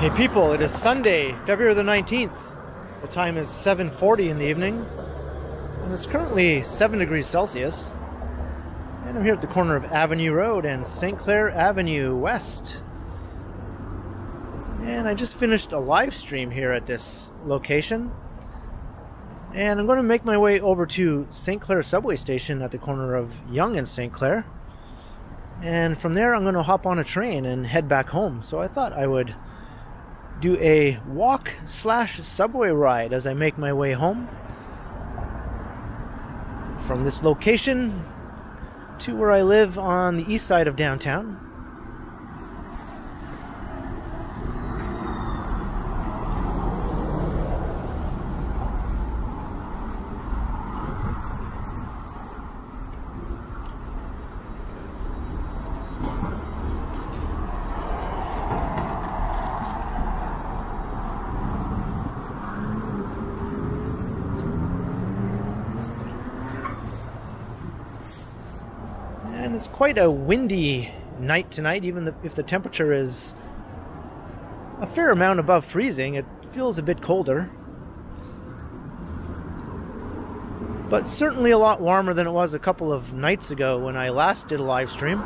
Hey people, it is Sunday, February the 19th. The time is 7:40 in the evening, and it's currently 7 degrees Celsius. And I'm here at the corner of Avenue Road and St. Clair Avenue West. And I just finished a live stream here at this location. And I'm going to make my way over to St. Clair subway station at the corner of Yonge and St. Clair. And from there I'm going to hop on a train and head back home. So I thought I would do a walk/subway ride as I make my way home from this location to where I live on the east side of downtown. And it's quite a windy night tonight, even if the temperature is a fair amount above freezing. It feels a bit colder, but certainly a lot warmer than it was a couple of nights ago when I last did a live stream.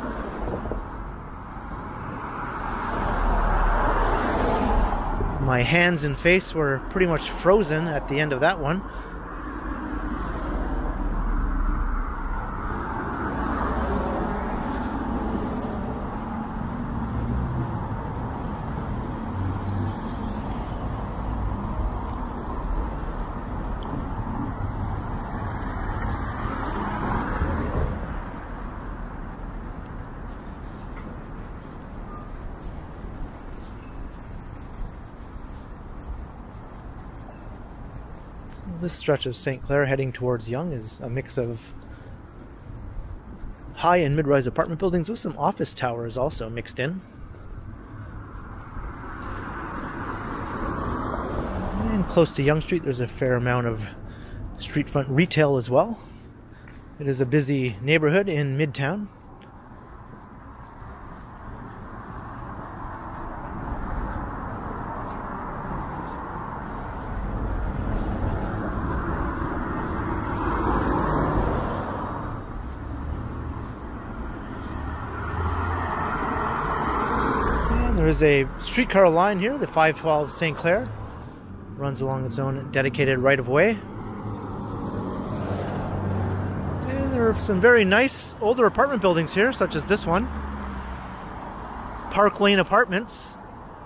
My hands and face were pretty much frozen at the end of that one. This stretch of St. Clair heading towards Yonge is a mix of high and mid-rise apartment buildings with some office towers also mixed in. And close to Yonge Street there's a fair amount of street front retail as well. It is a busy neighborhood in Midtown. There is a streetcar line here, the 512 St. Clair. Runs along its own dedicated right-of-way. And there are some very nice older apartment buildings here, such as this one. Park Lane Apartments,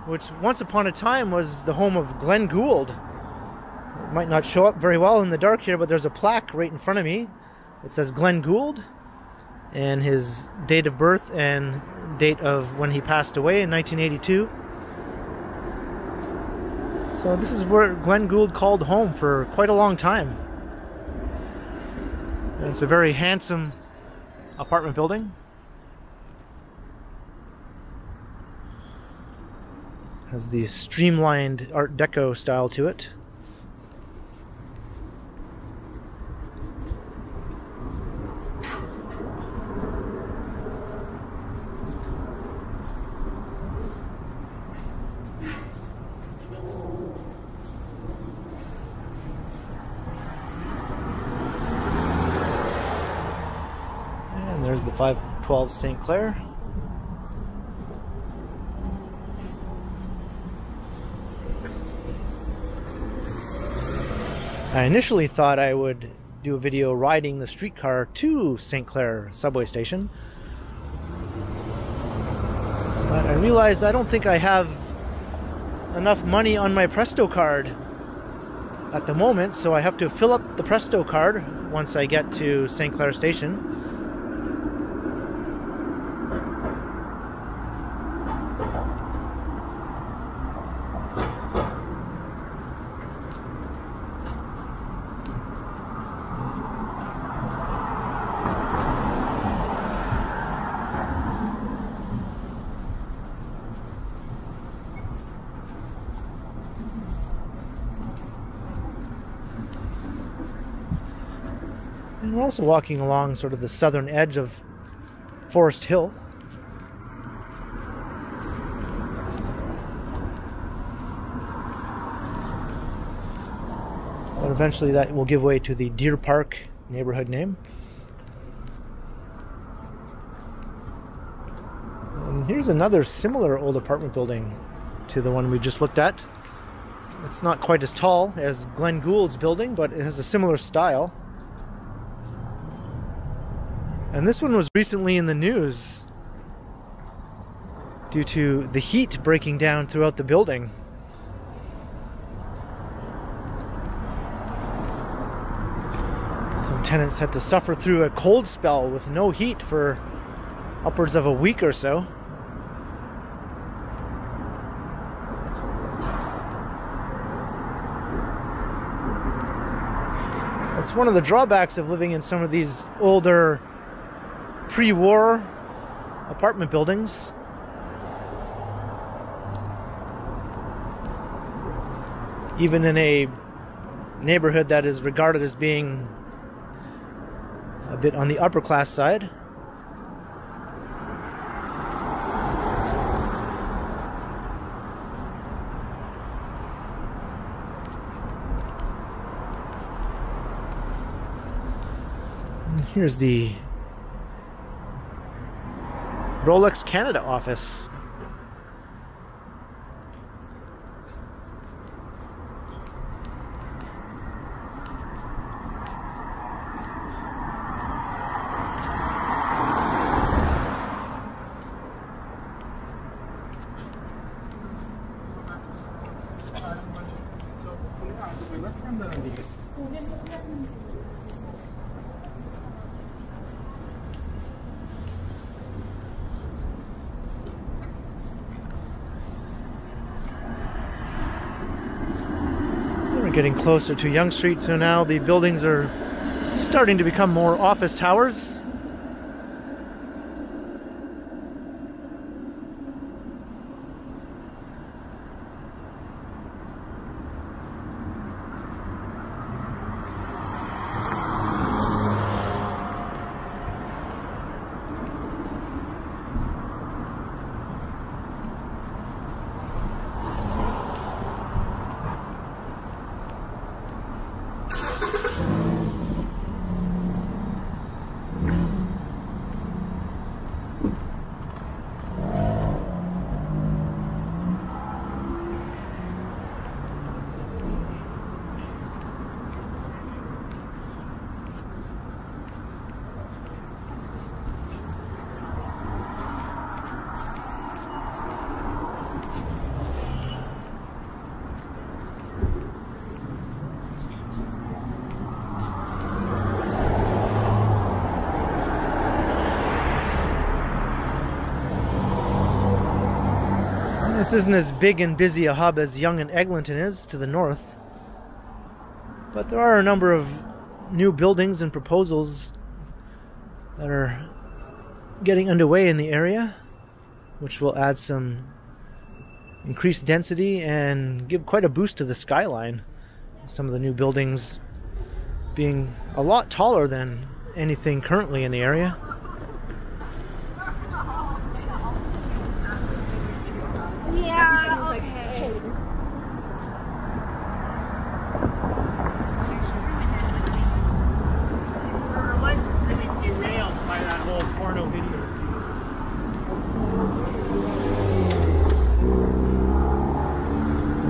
which once upon a time was the home of Glenn Gould. It might not show up very well in the dark here, but there's a plaque right in front of me that says Glenn Gould and his date of birth and date of when he passed away in 1982. So this is where Glenn Gould called home for quite a long time. And it's a very handsome apartment building. Has the streamlined Art Deco style to it. There's the 512 St. Clair. I initially thought I would do a video riding the streetcar to St. Clair subway station, but I realized I don't think I have enough money on my Presto card at the moment, so I have to fill up the Presto card once I get to St. Clair station. And we're also walking along sort of the southern edge of Forest Hill. eventually that will give way to the Deer Park neighborhood name. And here's another similar old apartment building to the one we just looked at. It's not quite as tall as Glenn Gould's building, but it has a similar style. And this one was recently in the news due to the heat breaking down throughout the building. Some tenants had to suffer through a cold spell with no heat for upwards of a week or so. That's one of the drawbacks of living in some of these older pre-war apartment buildings. Even in a neighborhood that is regarded as being a bit on the upper class side. Here's the Rolex Canada office. Getting closer to Yonge Street, so now the buildings are starting to become more office towers. This isn't as big and busy a hub as Yonge and Eglinton is to the north, but there are a number of new buildings and proposals that are getting underway in the area, which will add some increased density and give quite a boost to the skyline. Some of the new buildings being a lot taller than anything currently in the area. Yeah, okay. Her life is really derailed by that whole porno video.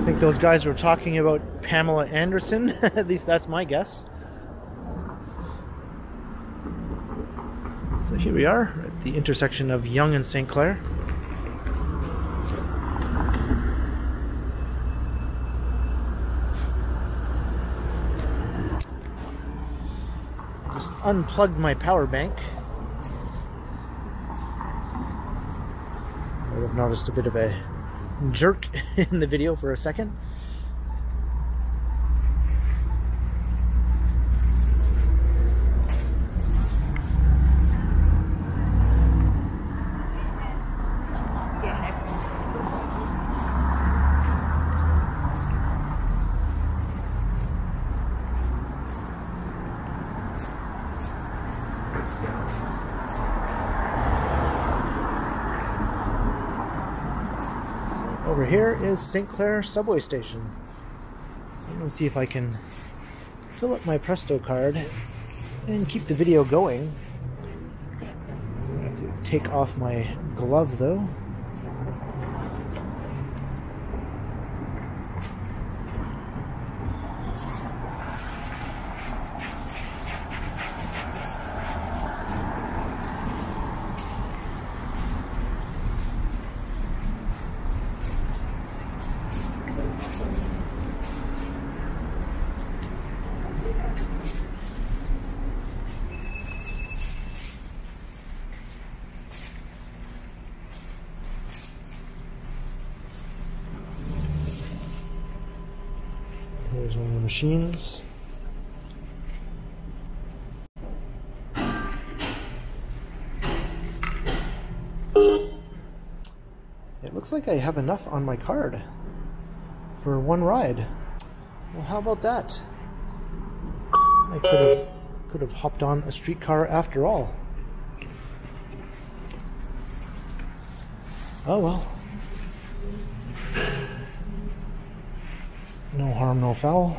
I think those guys were talking about Pamela Anderson. At least that's my guess. So here we are at the intersection of Yonge and St. Clair. Just unplugged my power bank. I've noticed a bit of a jerk in the video for a second. Over here is St. Clair subway station. So I'm going to see if I can fill up my Presto card and keep the video going. I have to take off my glove though. Here's one of the machines. It looks like I have enough on my card for one ride. Well, how about that? I could have hopped on a streetcar after all. Oh well. No harm, no foul.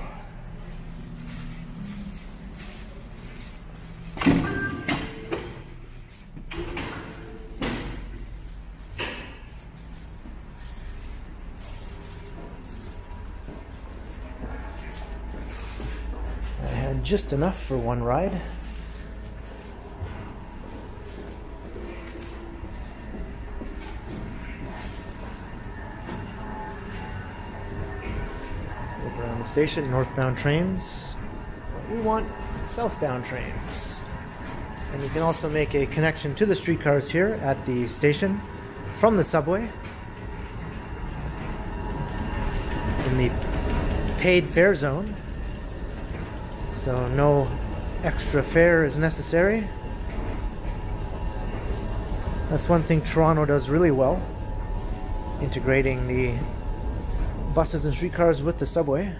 I had just enough for one ride. Around the station, northbound trains. We want southbound trains. And you can also make a connection to the streetcars here at the station from the subway. In the paid fare zone. So no extra fare is necessary. That's one thing Toronto does really well, integrating the buses and streetcars with the subway.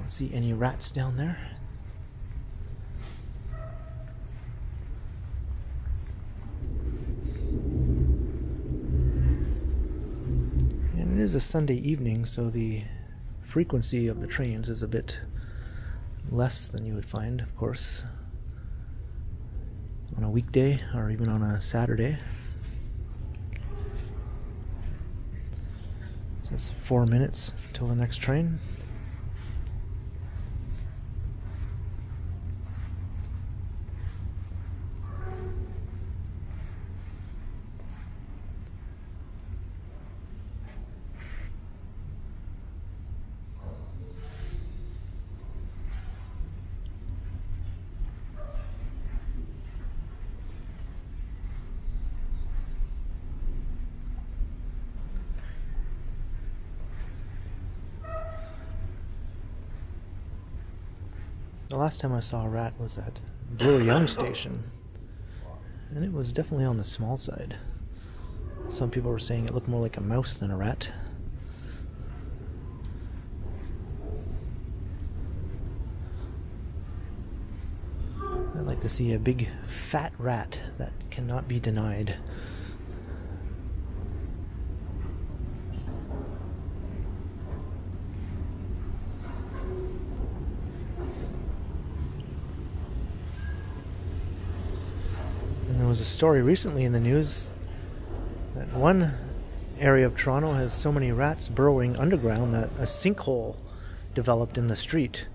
See any rats down there? And it is a Sunday evening, so the frequency of the trains is a bit less than you would find, of course, on a weekday or even on a Saturday. So it's 4 minutes till the next train. The last time I saw a rat was at Yonge station, and it was definitely on the small side. Some people were saying it looked more like a mouse than a rat. I'd like to see a big fat rat that cannot be denied. There was a story recently in the news that one area of Toronto has so many rats burrowing underground that a sinkhole developed in the street.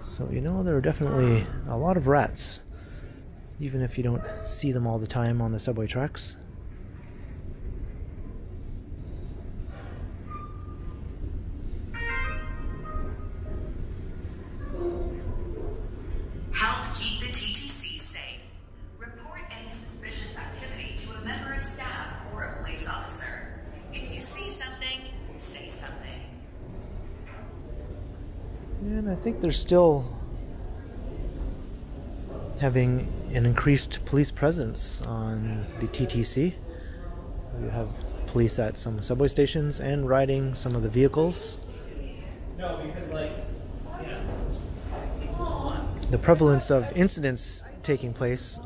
So you know, there are definitely a lot of rats, even if you don't see them all the time on the subway tracks. And I think there's still having an increased police presence on the TTC. We have police at some subway stations and riding some of the vehicles. No, because like, yeah. The prevalence of incidents taking place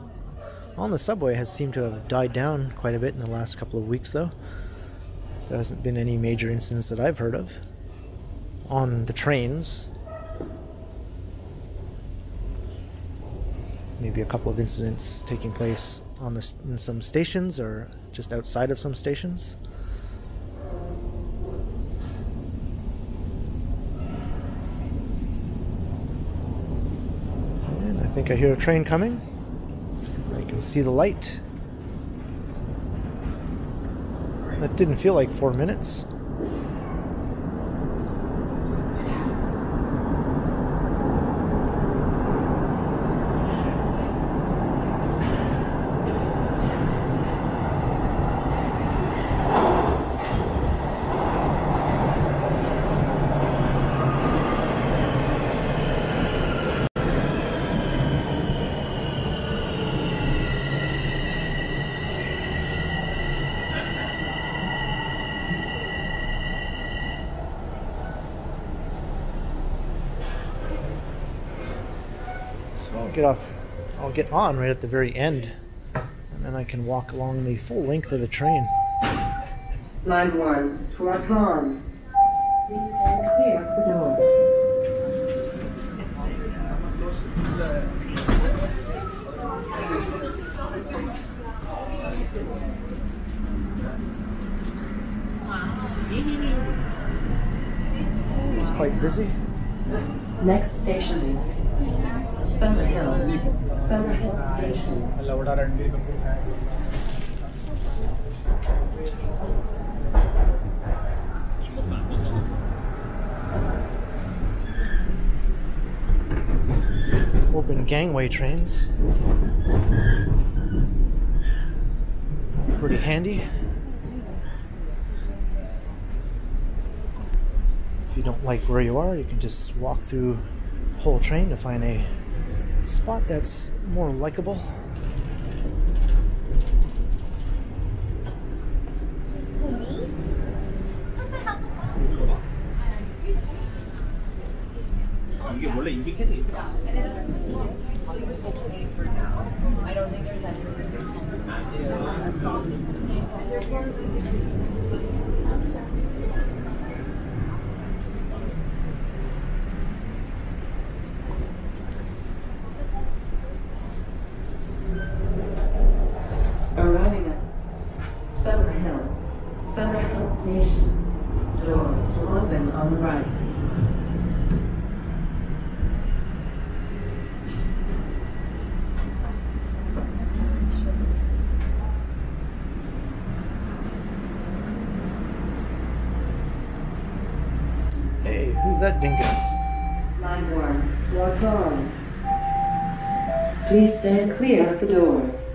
on the subway has seemed to have died down quite a bit in the last couple of weeks, though. There hasn't been any major incidents that I've heard of. On the trains, maybe a couple of incidents taking place on in some stations or just outside of some stations. And I think I hear a train coming. I can see the light. That didn't feel like 4 minutes. So I'll get on right at the very end, and then I can walk along the full length of the train. Line 1, towards on. Please stand clear for doors. It's quite busy. Next station is Summerhill Station. It's open gangway trains. Pretty handy. If you don't like where you are, you can just walk through the whole train to find a spot that's more likable. I don't think there's anything. Arriving at Summerhill Station. Doors will open on the right. Hey, who's that dingus? Line 1, walk on. Please stand clear of the doors.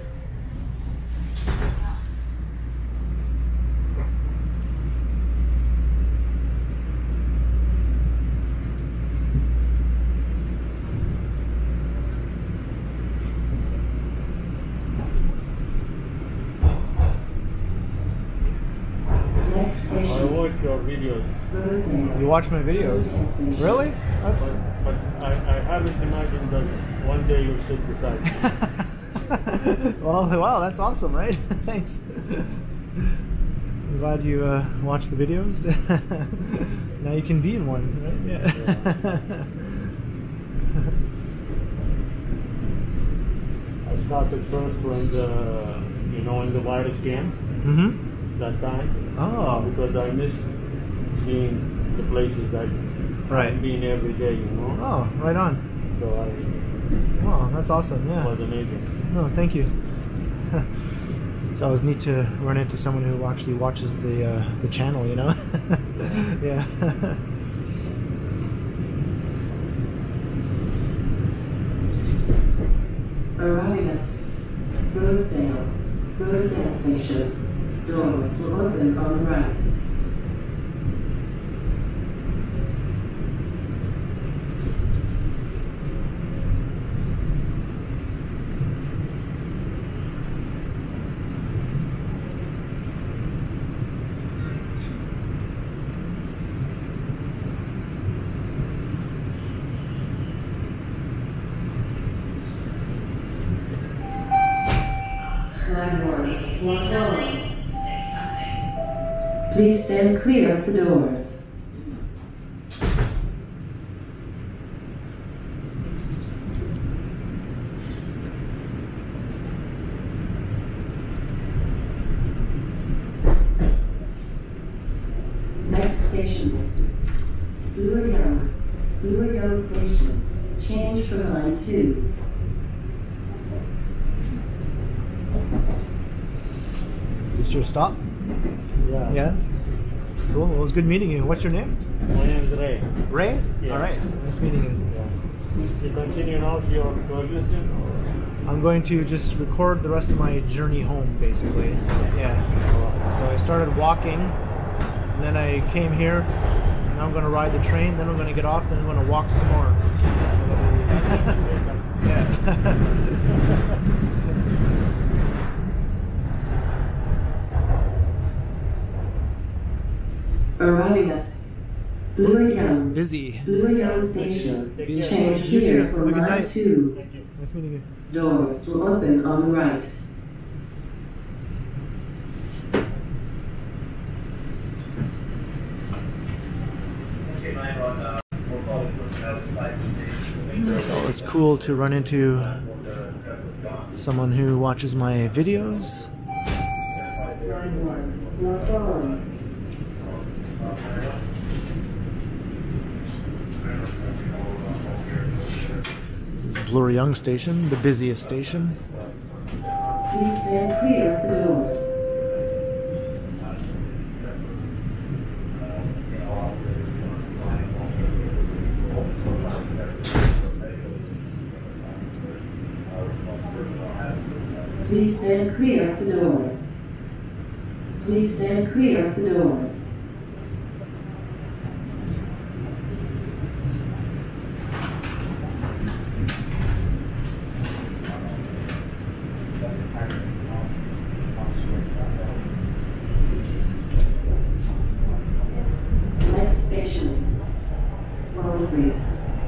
Next I station watch your videos, is You watch my videos? Really? That's but I haven't imagined that one day you'll sit beside me. well, wow, that's awesome, right? Thanks. I'm glad you watch the videos. Now you can be in one, right? Yeah. I started first when in the virus camp Mm-hmm. that time. Oh. Because I missed seeing the places that Right. I've been every day, Oh, right on. So Wow, that's awesome. it Yeah. was amazing. No, thank you. It's always neat to run into someone who actually watches the channel, you know? Yeah. arriving at Rosedale Station. Doors will open on the right. Line 1, Maybe see walk on. something, say something. Please stand clear of the doors. Next station is Yonge Station. Change for line 2. Is this your stop? Yeah. Yeah. Cool. Well, it was good meeting you. What's your name? My name's Ray. Ray? Yeah. All right. Nice meeting you. Yeah. You continue now to your coalition, or? I'm going to just record the rest of my journey home, basically. Yeah. So I started walking, and then I came here. Now I'm going to ride the train, then I'm going to get off, then I'm going to walk some more. Yeah. Arriving at Yonge. It's busy. Yonge Station. Take care. Change You too. here Have for a good line night. 2. Thank you. Nice meeting you. Doors will open on the right. It's always cool to run into someone who watches my videos. Line 1, walk on. This is Yonge Station, the busiest station. Please stand clear of the doors. Please stand clear of the doors. Please stand clear of the doors. Next station is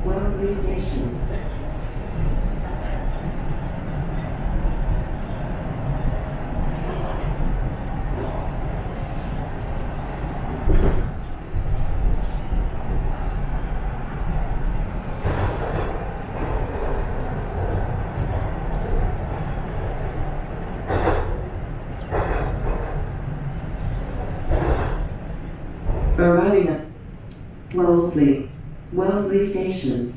Wellesley Station. Arriving at Wellesley Station.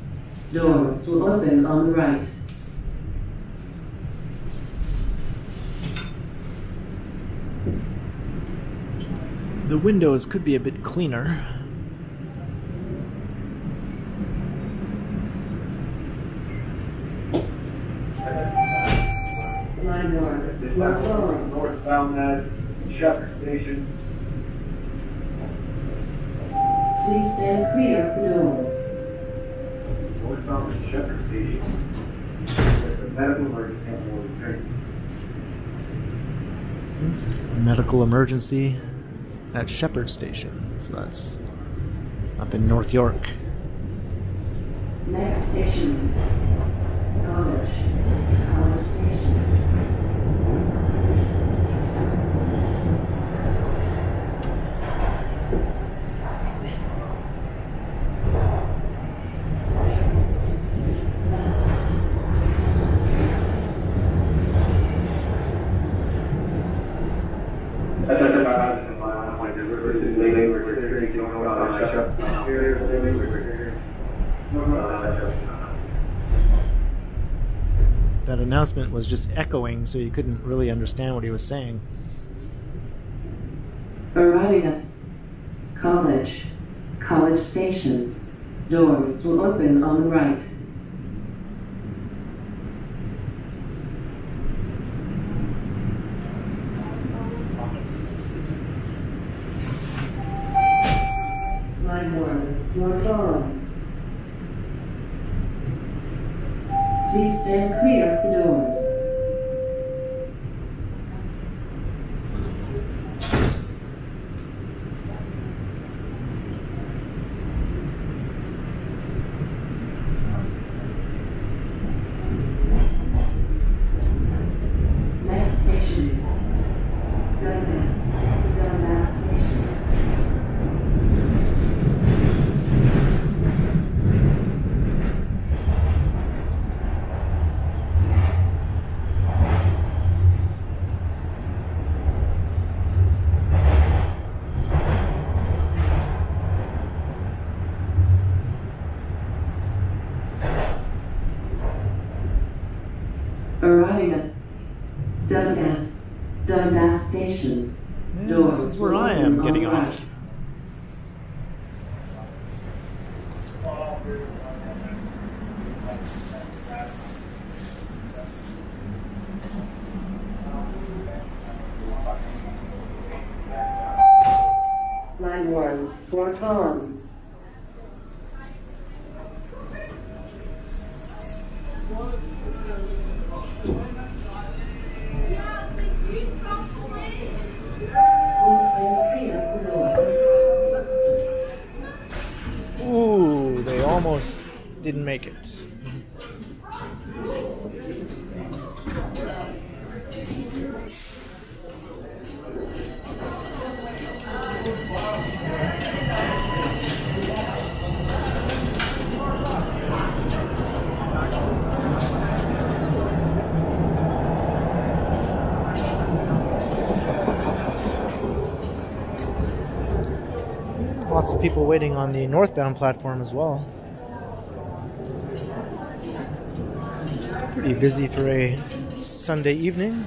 Doors will open on the right. The windows could be a bit cleaner. Line 1, walk on. Northbound at Shepherd Station. Please stand clear of the doors. Northbound at Shepherd Station. There's a medical emergency on board the train. Medical emergency at Shepherd Station. So that's up in North York. Next station is College Station. That announcement was just echoing, so you couldn't really understand what he was saying. Arriving at College Station. Doors will open on the right. Line 1, walk on. Please stand clear of the doors. Next station Yonge-Dundas Station. And Doors this is where will I open am on getting the right. off. Line 1 for Tom. Ooh, they almost didn't make it. Lots of people waiting on the northbound platform as well. Pretty busy for a Sunday evening.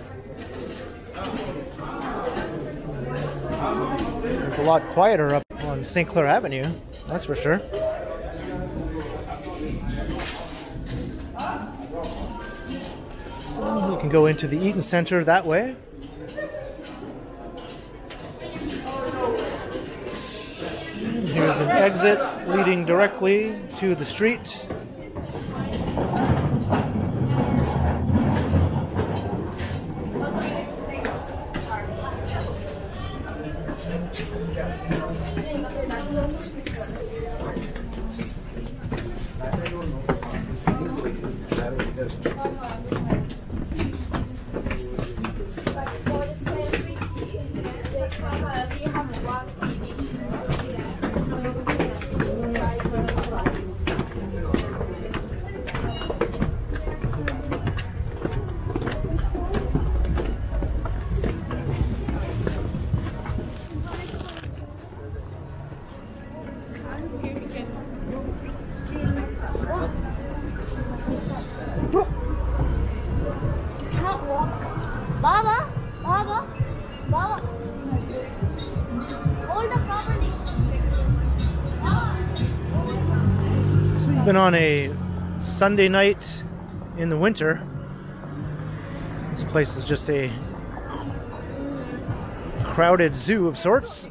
It's a lot quieter up on St. Clair Avenue, that's for sure. So you can go into the Eaton Center that way. Here's an exit leading directly to the street. Baba, Baba, Baba. Hold up properly. So you've been on a Sunday night in the winter. This place is just a crowded zoo of sorts.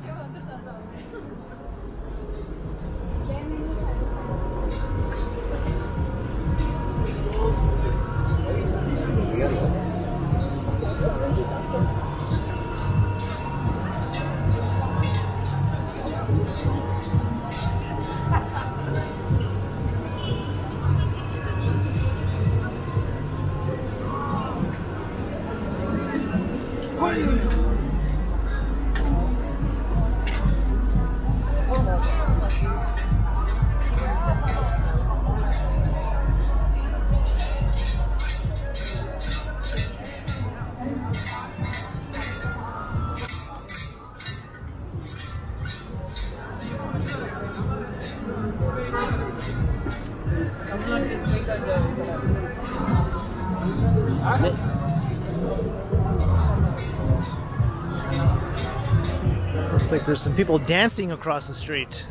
Looks like there's some people dancing across the street.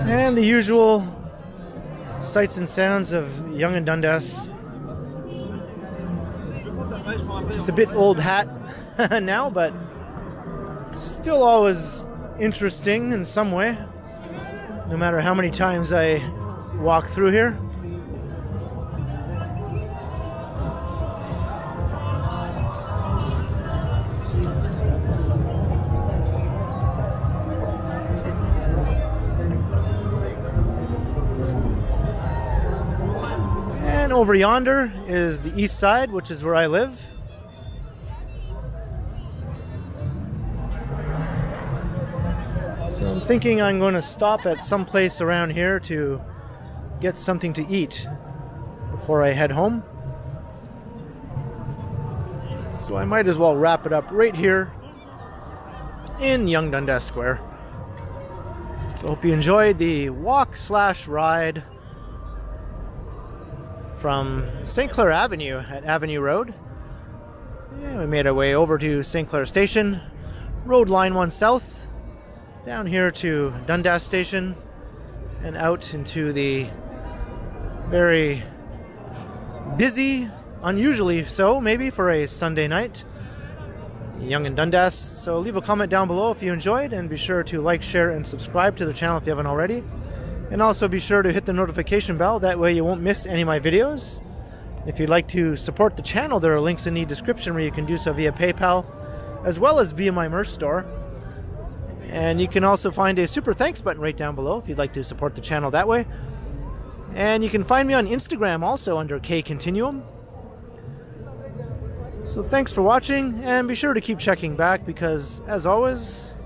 And the usual sights and sounds of Yonge-Dundas. It's a bit old hat now, but still always interesting in some way, no matter how many times I walk through here. And over yonder is the east side, which is where I live. So I'm thinking I'm going to stop at some place around here to get something to eat before I head home. So I might as well wrap it up right here in Yonge-Dundas Square. So hope you enjoyed the walk/ride from St. Clair Avenue at Avenue Road. And we made our way over to St. Clair Station, rode line 1 south, down here to Dundas Station, and out into the very busy, unusually so maybe for a Sunday night, Yonge-Dundas. So leave a comment down below if you enjoyed, and be sure to like, share, and subscribe to the channel if you haven't already. And also be sure to hit the notification bell, that way you won't miss any of my videos. If you'd like to support the channel, there are links in the description where you can do so via PayPal, as well as via my merch store. And you can also find a super thanks button right down below if you'd like to support the channel that way. And you can find me on Instagram also under KContinuum. So thanks for watching, and be sure to keep checking back because, as always,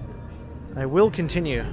I will continue.